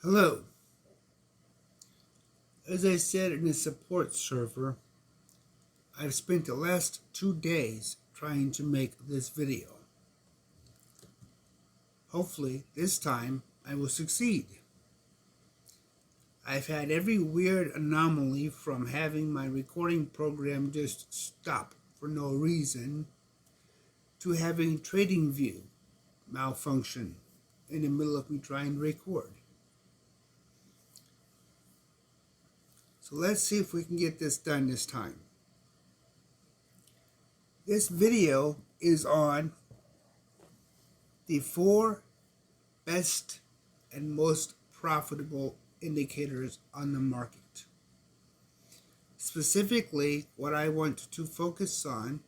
Hello. As I said in the support server, I've spent the last 2 days trying to make this video. Hopefully, this time I will succeed. I've had every weird anomaly from having my recording program just stop for no reason to having TradingView malfunction in the middle of me trying to record. So let's see if we can get this done this time. This video is on the 4 best and most profitable indicators on the market. Specifically, what I want to focus on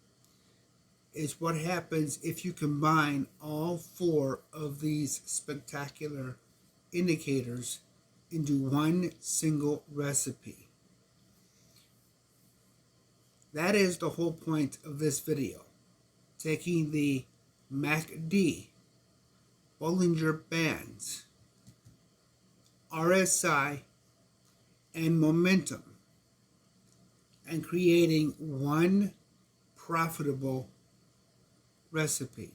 is what happens if you combine all 4 of these spectacular indicators into one single recipe. That is the whole point of this video. Taking the MACD, Bollinger Bands, RSI, and momentum, and creating one profitable recipe.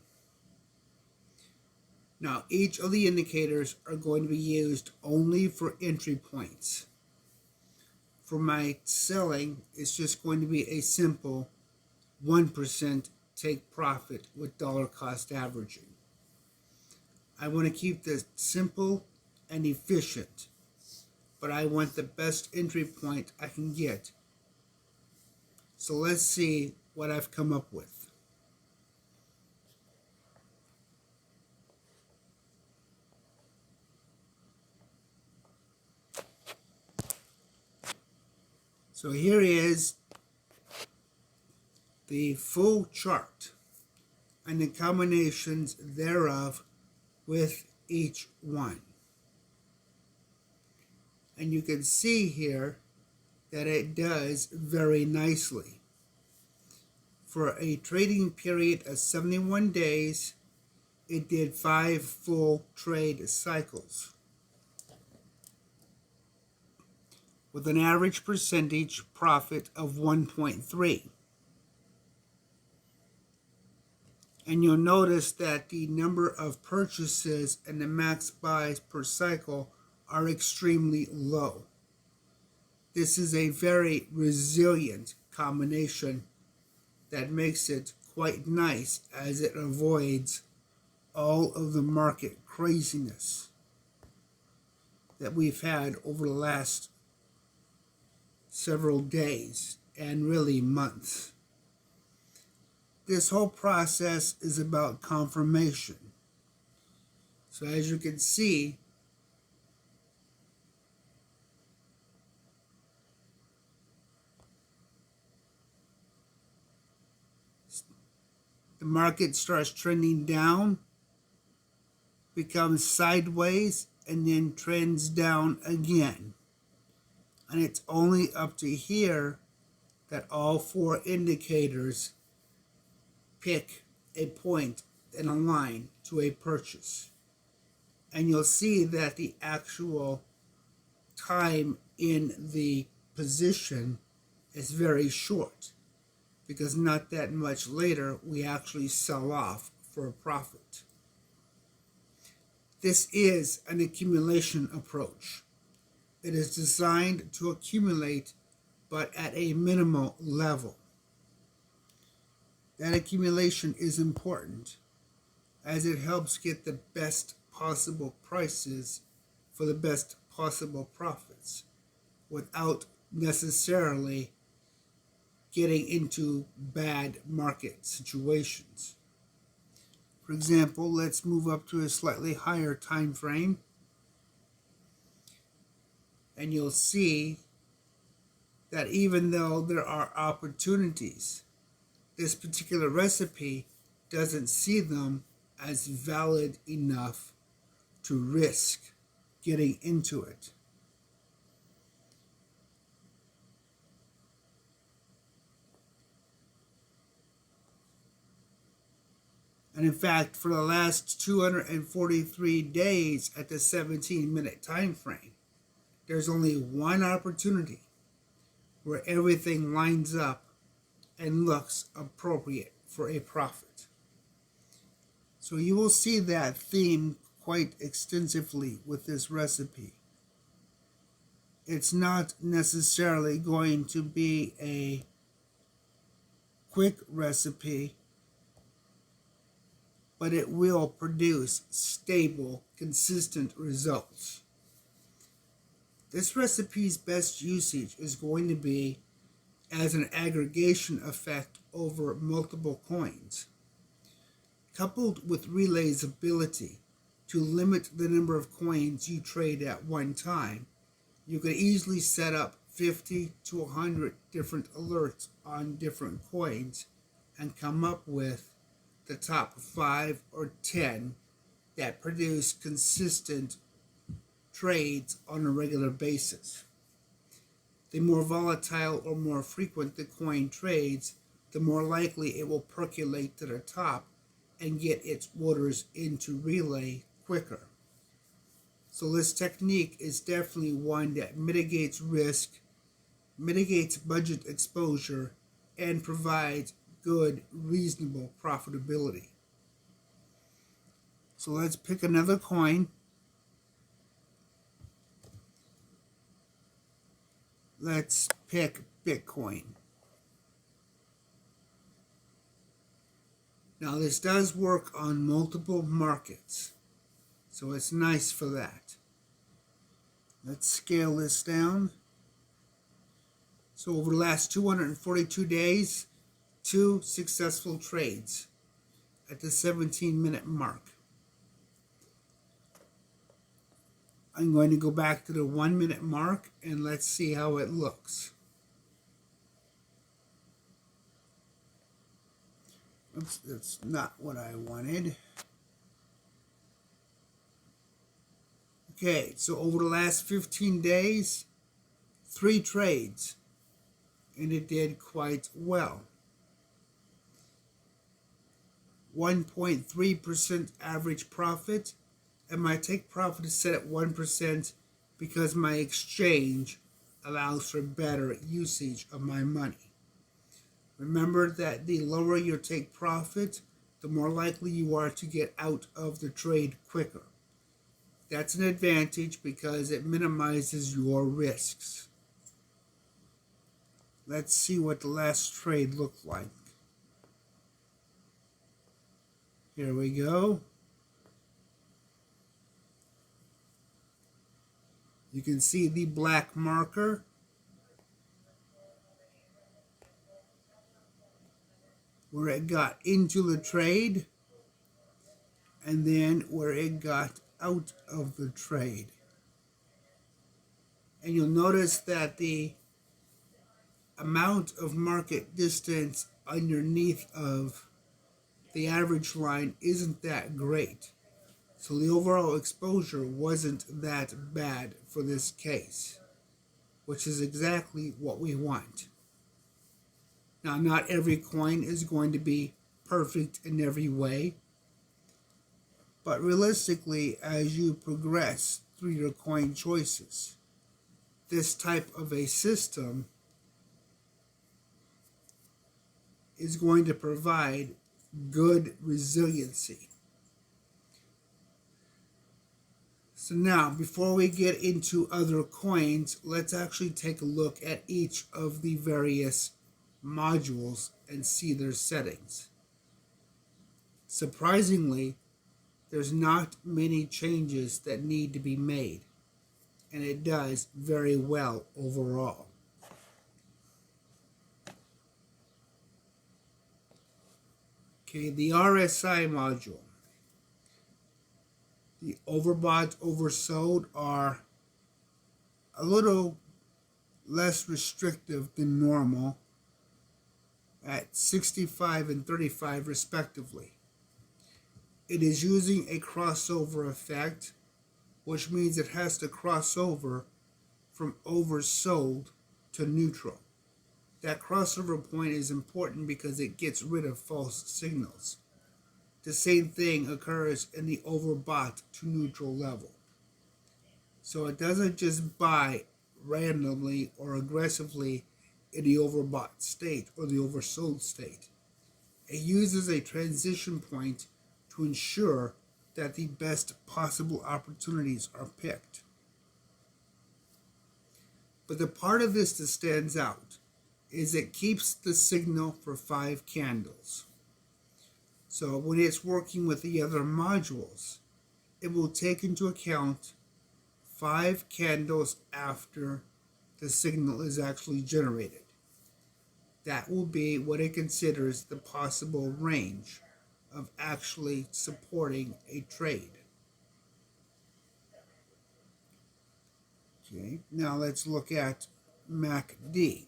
Now, each of the indicators are going to be used only for entry points. For my selling, it's just going to be a simple 1% take profit with dollar cost averaging. I want to keep this simple and efficient, but I want the best entry point I can get. So let's see what I've come up with. So here is the full chart and the combinations thereof with each one. And you can see here that it does very nicely. For a trading period of 71 days, it did 5 full trade cycles, with an average percentage profit of 1.3. And you'll notice that the number of purchases and the max buys per cycle are extremely low. This is a very resilient combination that makes it quite nice, as it avoids all of the market craziness that we've had over the last several days and really months. This whole process is about confirmation. So as you can see, the market starts trending down, becomes sideways, and then trends down again. And it's only up to here that all 4 indicators pick a point in a line to a purchase. And you'll see that the actual time in the position is very short, because not that much later we actually sell off for a profit. This is an accumulation approach. It is designed to accumulate, but at a minimal level. That accumulation is important, as it helps get the best possible prices for the best possible profits, without necessarily getting into bad market situations. For example, let's move up to a slightly higher time frame, and you'll see that even though there are opportunities, this particular recipe doesn't see them as valid enough to risk getting into it. And in fact, for the last 243 days at the 17-minute time frame, there's only one opportunity where everything lines up and looks appropriate for a profit. So you will see that theme quite extensively with this recipe. It's not necessarily going to be a quick recipe, but it will produce stable, consistent results. This recipe's best usage is going to be as an aggregation effect over multiple coins, coupled with Relay's ability to limit the number of coins you trade at one time. You could easily set up 50 to 100 different alerts on different coins and come up with the top 5 or 10 that produce consistent trades on a regular basis. The more volatile or more frequent the coin trades, the more likely it will percolate to the top and get its orders into Relay quicker. So this technique is definitely one that mitigates risk, mitigates budget exposure, and provides good, reasonable profitability. So let's pick another coin. Let's pick Bitcoin. Now this does work on multiple markets, so it's nice for that. Let's scale this down. So over the last 242 days, 2 successful trades at the 17-minute mark. I'm going to go back to the 1-minute mark and let's see how it looks. Oops, that's not what I wanted. Okay, so over the last 15 days, 3 trades, and it did quite well. 1.3% average profit, and my take profit is set at 1% because my exchange allows for better usage of my money. Remember that the lower your take profit, the more likely you are to get out of the trade quicker. That's an advantage because it minimizes your risks. Let's see what the last trade looked like. Here we go. You can see the black marker. Where it got into the trade, and then where it got out of the trade. And you'll notice that the amount of market distance underneath of the average line isn't that great. So the overall exposure wasn't that bad for this case, which is exactly what we want. Now, not every coin is going to be perfect in every way, but realistically, as you progress through your coin choices, this type of a system is going to provide good resiliency. So now, before we get into other coins, let's actually take a look at each of the various modules and see their settings. Surprisingly, there's not many changes that need to be made, and it does very well overall. Okay, the RSI module. The overbought, oversold are a little less restrictive than normal at 65 and 35 respectively. It is using a crossover effect, which means it has to cross over from oversold to neutral. That crossover point is important because it gets rid of false signals. the same thing occurs in the overbought to neutral level. So it doesn't just buy randomly or aggressively in the overbought state or the oversold state. It uses a transition point to ensure that the best possible opportunities are picked. But the part of this that stands out is it keeps the signal for 5 candles. So when it's working with the other modules, it will take into account 5 candles after the signal is actually generated. That will be what it considers the possible range of actually supporting a trade. Okay, now let's look at MACD.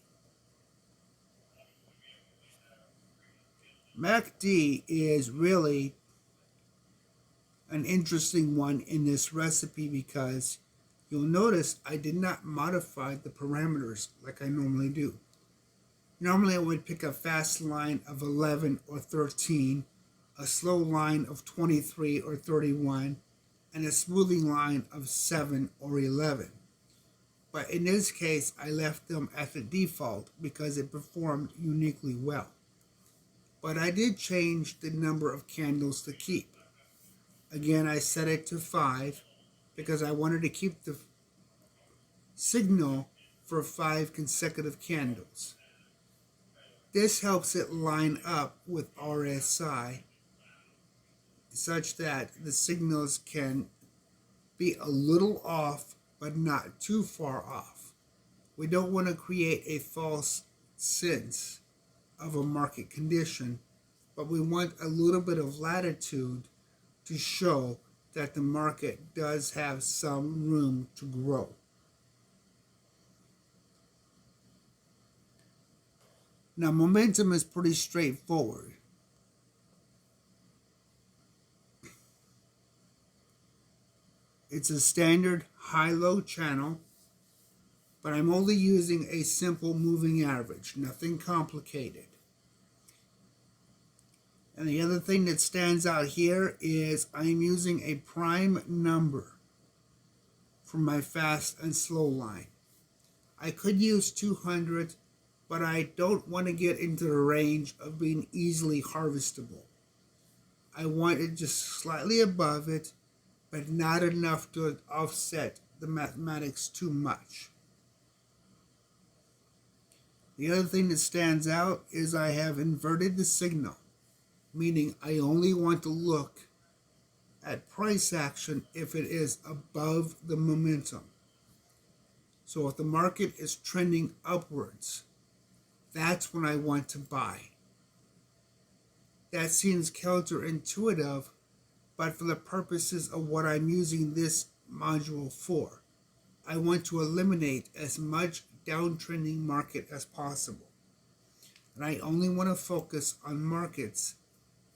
MACD is really an interesting one in this recipe because you'll notice I did not modify the parameters like I normally do. Normally I would pick a fast line of 11 or 13, a slow line of 23 or 31, and a smoothing line of 7 or 11. But in this case, I left them at the default because it performed uniquely well. But I did change the number of candles to keep. Again, I set it to 5 because I wanted to keep the signal for 5 consecutive candles. This helps it line up with RSI such that the signals can be a little off but not too far off. We don't want to create a false sense of a market condition, but we want a little bit of latitude to show that the market does have some room to grow. Now, momentum is pretty straightforward. It's a standard high-low channel, but I'm only using a simple moving average, nothing complicated. And the other thing that stands out here is I'm using a prime number for my fast and slow line. I could use 200, but I don't want to get into the range of being easily harvestable. I want it just slightly above it, but not enough to offset the mathematics too much. The other thing that stands out is I have inverted the signal, meaning I only want to look at price action if it is above the momentum. So if the market is trending upwards, that's when I want to buy. That seems counterintuitive, but for the purposes of what I'm using this module for, I want to eliminate as much downtrending market as possible. And I only want to focus on markets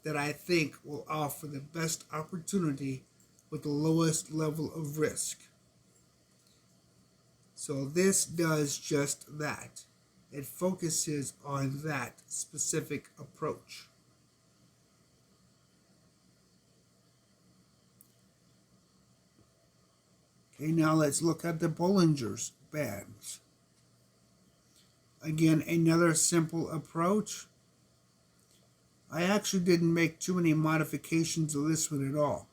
that I think will offer the best opportunity with the lowest level of risk. So this does just that. It focuses on that specific approach. Okay, now let's look at the Bollinger Bands. Again, another simple approach. I actually didn't make too many modifications to this one at all.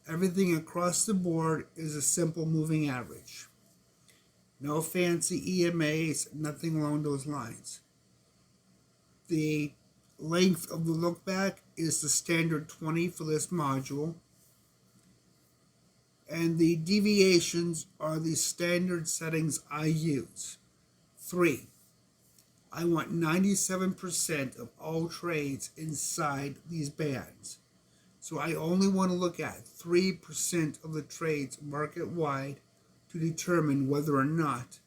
Everything across the board is a simple moving average. No fancy EMAs, nothing along those lines. The length of the look back is the standard 20 for this module. And the deviations are the standard settings I use. 3. I want 97% of all trades inside these bands. So I only want to look at 3% of the trades market-wide to determine whether or not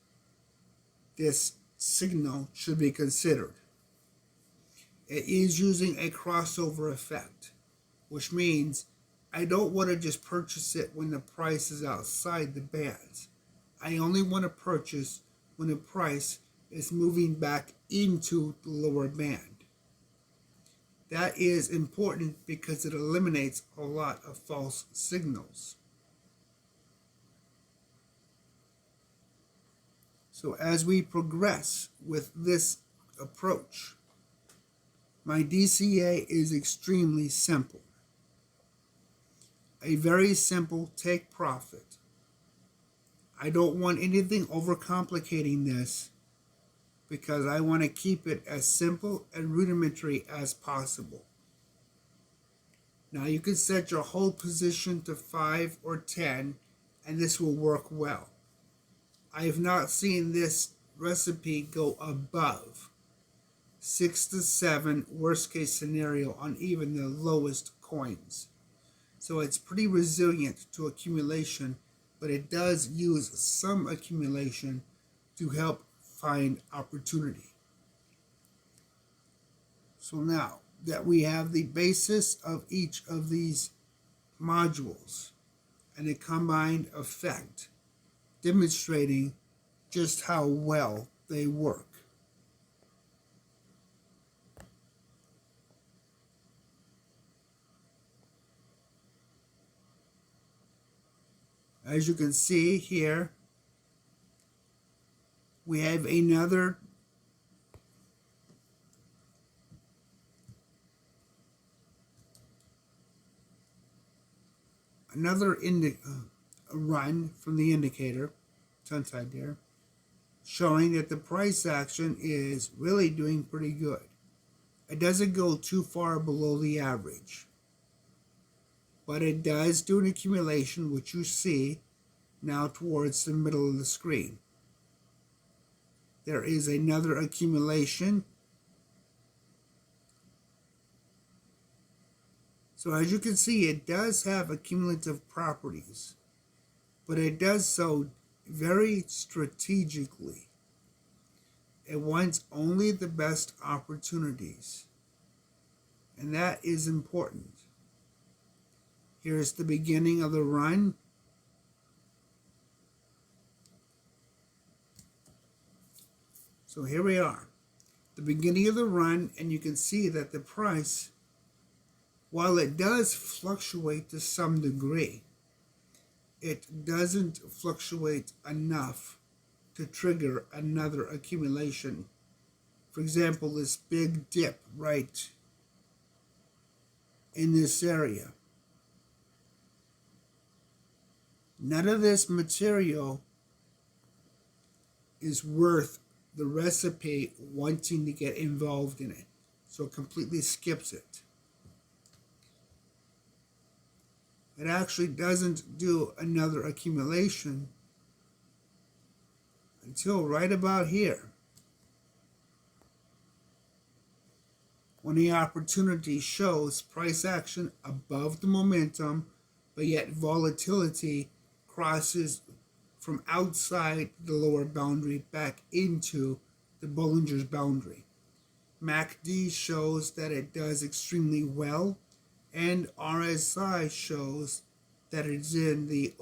this signal should be considered. It is using a crossover effect, which means I don't want to just purchase it when the price is outside the bands. I only want to purchase when the price is moving back into the lower band. That is important because it eliminates a lot of false signals. So as we progress with this approach, my DCA is extremely simple. A very simple take profit. I don't want anything overcomplicating this because I want to keep it as simple and rudimentary as possible. Now you can set your hold position to 5 or 10 and this will work well. I have not seen this recipe go above 6 to 7 worst case scenario on even the lowest coins. So it's pretty resilient to accumulation, but it does use some accumulation to help find opportunity. So now that we have the basis of each of these modules and a combined effect, demonstrating just how well they work. As you can see here, we have another run from the indicator, it's inside there, showing that the price action is really doing pretty good. It doesn't go too far below the average, but it does do an accumulation, which you see now towards the middle of the screen. There is another accumulation. So as you can see, it does have accumulative properties, but it does so very strategically. It wants only the best opportunities, and that is important. Here's the beginning of the run. So here we are, the beginning of the run, and you can see that the price, while it does fluctuate to some degree, it doesn't fluctuate enough to trigger another accumulation. For example, this big dip right in this area. None of this material is worth the recipe wanting to get involved in it. So it completely skips it. It actually doesn't do another accumulation until right about here, when the opportunity shows price action above the momentum, but yet volatility crosses from outside the lower boundary back into the Bollinger's boundary. MACD shows that it does extremely well, and RSI shows that it's in the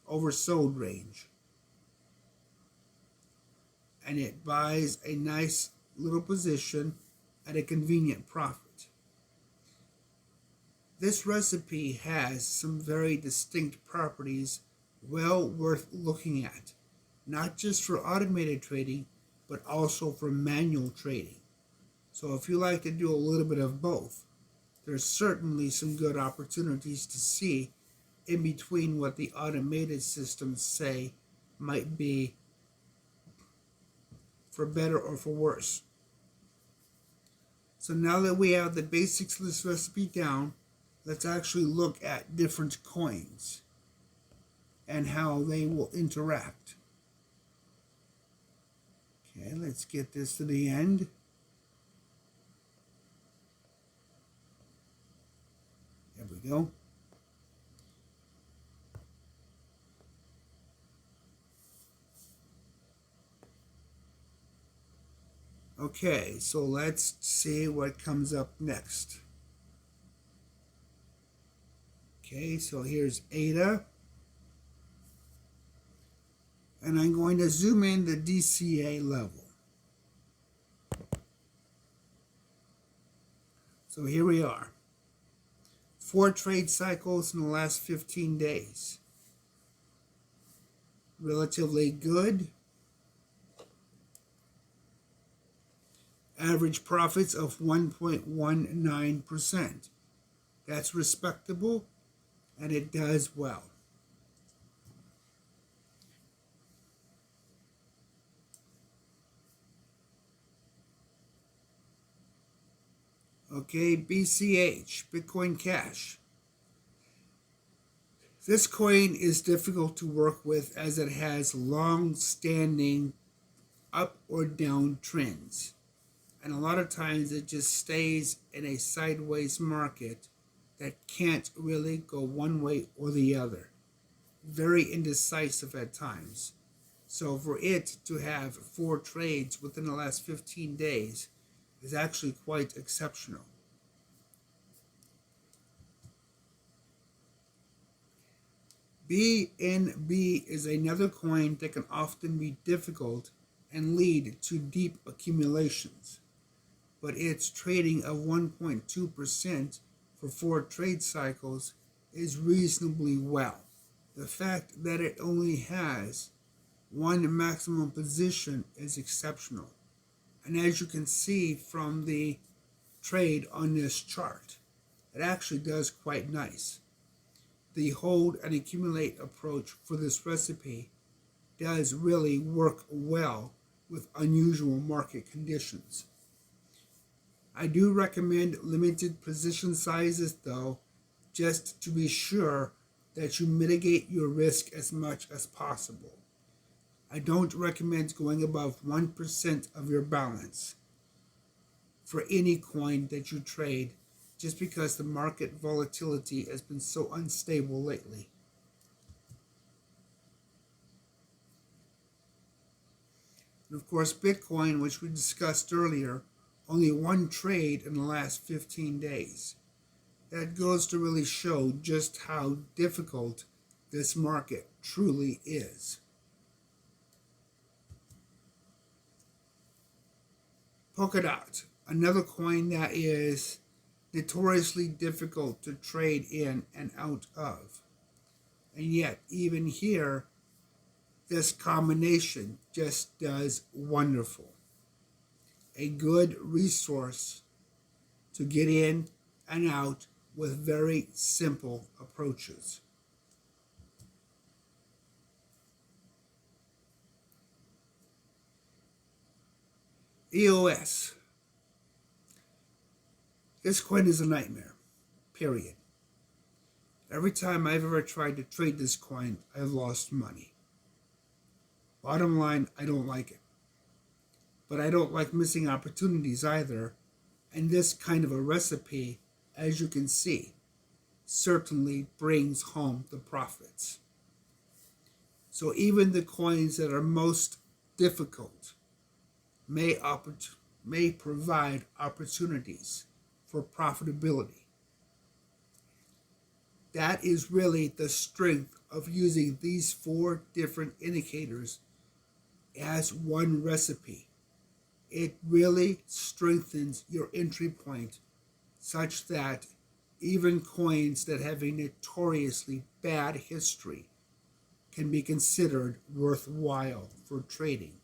oversold range. And it buys a nice little position at a convenient profit. This recipe has some very distinct properties well worth looking at, not just for automated trading, but also for manual trading. So if you like to do a little bit of both, there's certainly some good opportunities to see in between what the automated systems say might be for better or for worse. So now that we have the basics of this recipe down, let's actually look at different coins and how they will interact. Okay, let's get this to the end. There we go. Okay, so let's see what comes up next. Okay, so here's ADA. And I'm going to zoom in the DCA level. So here we are. 4 trade cycles in the last 15 days. Relatively good. Average profits of 1.19%. That's respectable, and it does well. Okay, BCH, Bitcoin Cash. This coin is difficult to work with as it has long-standing up or down trends. And a lot of times it just stays in a sideways market that can't really go one way or the other. Very indecisive at times. So for it to have 4 trades within the last 15 days is actually quite exceptional. BNB is another coin that can often be difficult and lead to deep accumulations, but its trading of 1.2% for 4 trade cycles is reasonably well. The fact that it only has 1 maximum position is exceptional, and as you can see from the trade on this chart, it actually does quite nice. The hold and accumulate approach for this recipe does really work well with unusual market conditions. I do recommend limited position sizes though, just to be sure that you mitigate your risk as much as possible. I don't recommend going above 1% of your balance for any coin that you trade, just because the market volatility has been so unstable lately. And of course, Bitcoin, which we discussed earlier, only 1 trade in the last 15 days. That goes to really show just how difficult this market truly is. Polkadot, another coin that is notoriously difficult to trade in and out of. And yet, even here, this combination just does wonderful. A good resource to get in and out with very simple approaches. EOS. This coin is a nightmare, period. Every time I've ever tried to trade this coin, I've lost money. Bottom line, I don't like it. But I don't like missing opportunities either, and this kind of a recipe, as you can see, certainly brings home the profits. So even the coins that are most difficult may provide opportunities for profitability. That is really the strength of using these 4 different indicators as one recipe. It really strengthens your entry point such that even coins that have a notoriously bad history can be considered worthwhile for trading.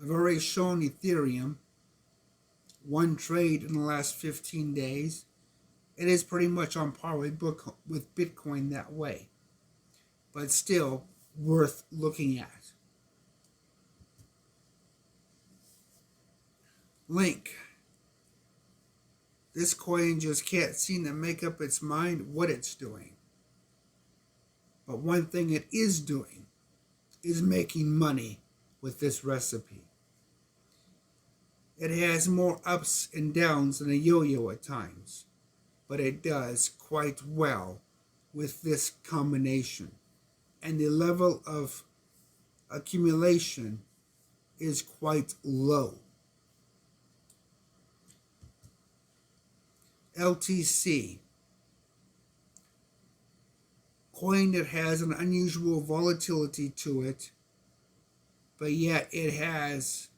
I've already shown Ethereum, 1 trade in the last 15 days. It is pretty much on par with Bitcoin that way, but still worth looking at. Link. This coin just can't seem to make up its mind what it's doing. But one thing it is doing is making money with this recipe. It has more ups and downs than a yo-yo at times, but it does quite well with this combination. And the level of accumulation is quite low. LTC, coin that has an unusual volatility to it, but yet it has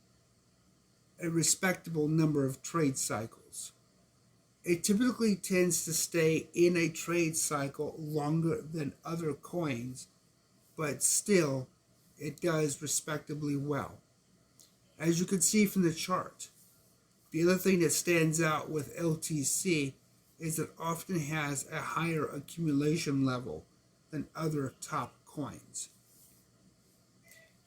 a respectable number of trade cycles. It typically tends to stay in a trade cycle longer than other coins, but still, it does respectably well. As you can see from the chart, the other thing that stands out with LTC is it often has a higher accumulation level than other top coins.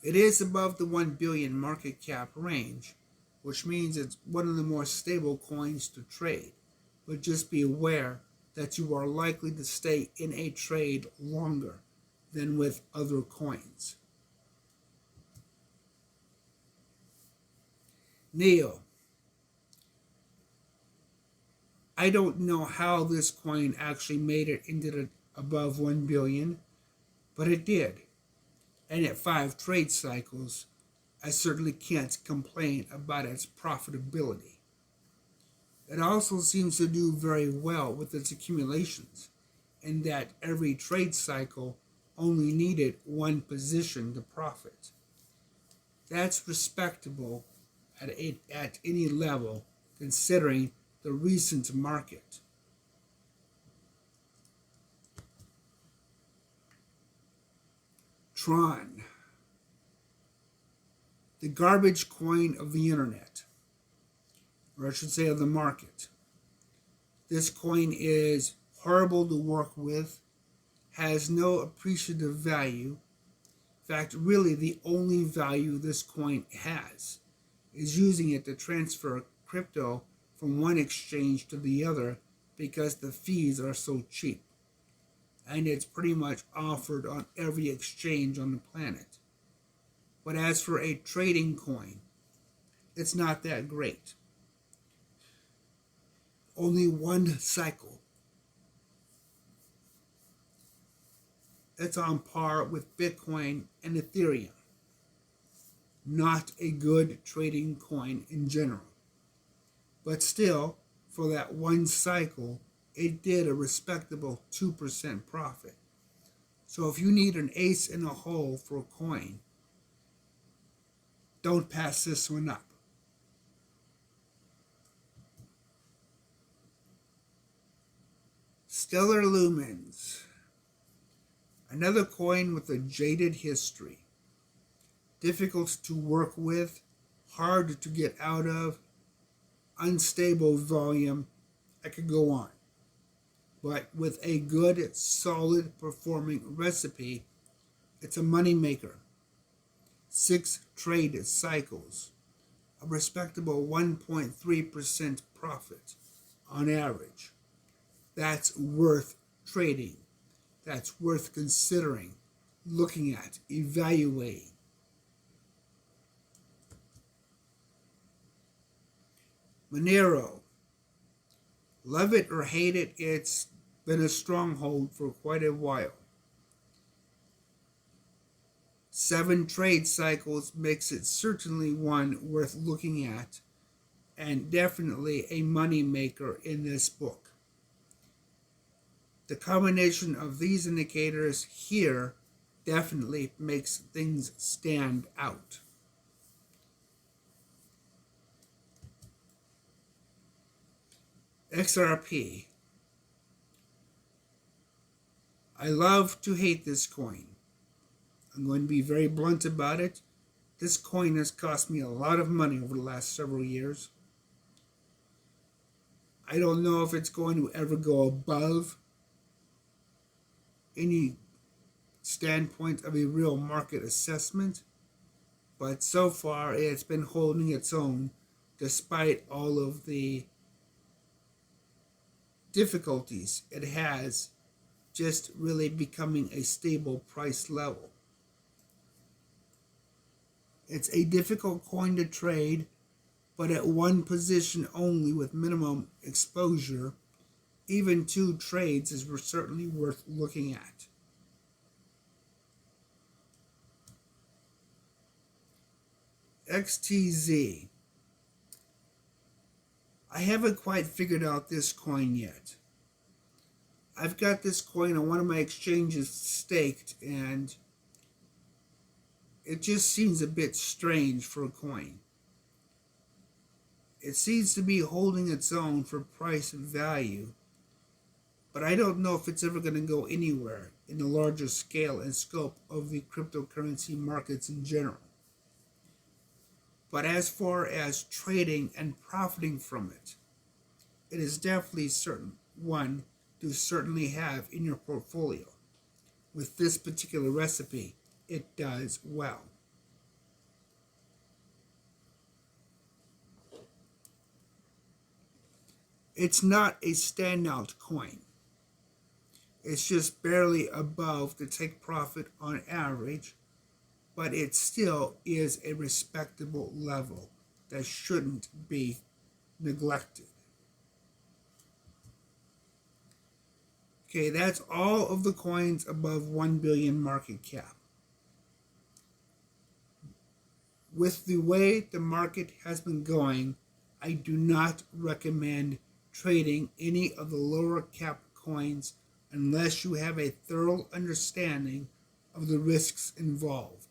It is above the 1 billion market cap range, which means it's one of the more stable coins to trade, but just be aware that you are likely to stay in a trade longer than with other coins. NEO. I don't know how this coin actually made it into the above 1 billion, but it did. And at 5 trade cycles, I certainly can't complain about its profitability. It also seems to do very well with its accumulations, in that every trade cycle only needed one position to profit. That's respectable at any level, considering the recent market. Tron, the garbage coin of the internet, or I should say of the market. This coin is horrible to work with, has no appreciative value. In fact, really the only value this coin has is using it to transfer crypto from one exchange to the other because the fees are so cheap. And it's pretty much offered on every exchange on the planet. But as for a trading coin, it's not that great. Only one cycle. It's on par with Bitcoin and Ethereum. Not a good trading coin in general. But still, for that one cycle, it did a respectable 2% profit. So if you need an ace in a hole for a coin, don't pass this one up. Stellar Lumens. Another coin with a jaded history. Difficult to work with, hard to get out of, unstable volume. I could go on. But with a good, solid performing recipe, it's a money maker. 6 trade cycles, a respectable 1.3% profit on average. That's worth trading. That's worth considering, looking at, evaluating. Monero. Love it or hate it, it's been a stronghold for quite a while. 7 trade cycles makes it certainly one worth looking at, and definitely a money maker in this book. The combination of these indicators here definitely makes things stand out. XRP. I love to hate this coin. I'm going to be very blunt about it. This coin has cost me a lot of money over the last several years. I don't know if it's going to ever go above any standpoint of a real market assessment, but so far it's been holding its own despite all of the difficulties it has just really becoming a stable price level. It's a difficult coin to trade, but at one position only with minimum exposure, even 2 trades is certainly worth looking at. XTZ. I haven't quite figured out this coin yet. I've got this coin on one of my exchanges staked, and it just seems a bit strange for a coin. It seems to be holding its own for price and value, but I don't know if it's ever going to go anywhere in the larger scale and scope of the cryptocurrency markets in general. But as far as trading and profiting from it, it is definitely one to certainly have in your portfolio. With this particular recipe, it does well. It's not a standout coin. It's just barely above the take profit on average, but it still is a respectable level that shouldn't be neglected. Okay, that's all of the coins above 1 billion market cap. With the way the market has been going, I do not recommend trading any of the lower cap coins unless you have a thorough understanding of the risks involved.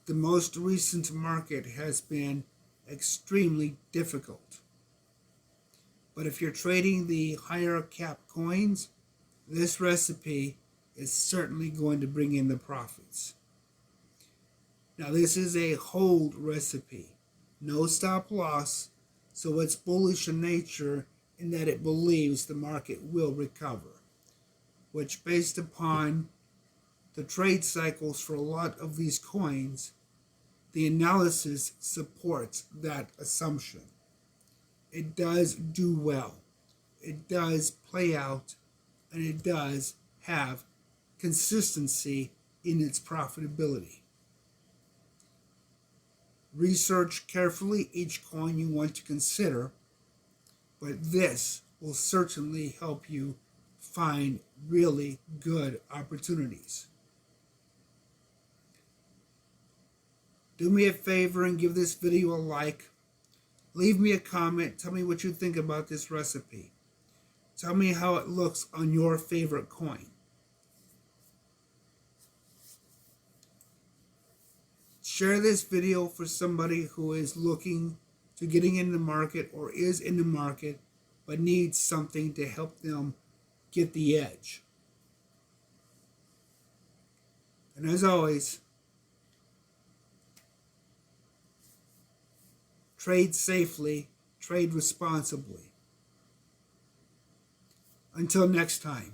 The most recent market has been extremely difficult. But if you're trading the higher cap coins, this recipe is certainly going to bring in the profits. Now this is a hold recipe, no stop loss, so it's bullish in nature in that it believes the market will recover, which based upon the trade cycles for a lot of these coins, the analysis supports that assumption. It does do well. It does play out, and it does have consistency in its profitability. Research carefully each coin you want to consider, but this will certainly help you find really good opportunities. Do me a favor and give this video a like. Leave me a comment. Tell me what you think about this recipe. Tell me how it looks on your favorite coin. Share this video for somebody who is looking to getting in the market or is in the market but needs something to help them get the edge. And as always, trade safely, trade responsibly. Until next time.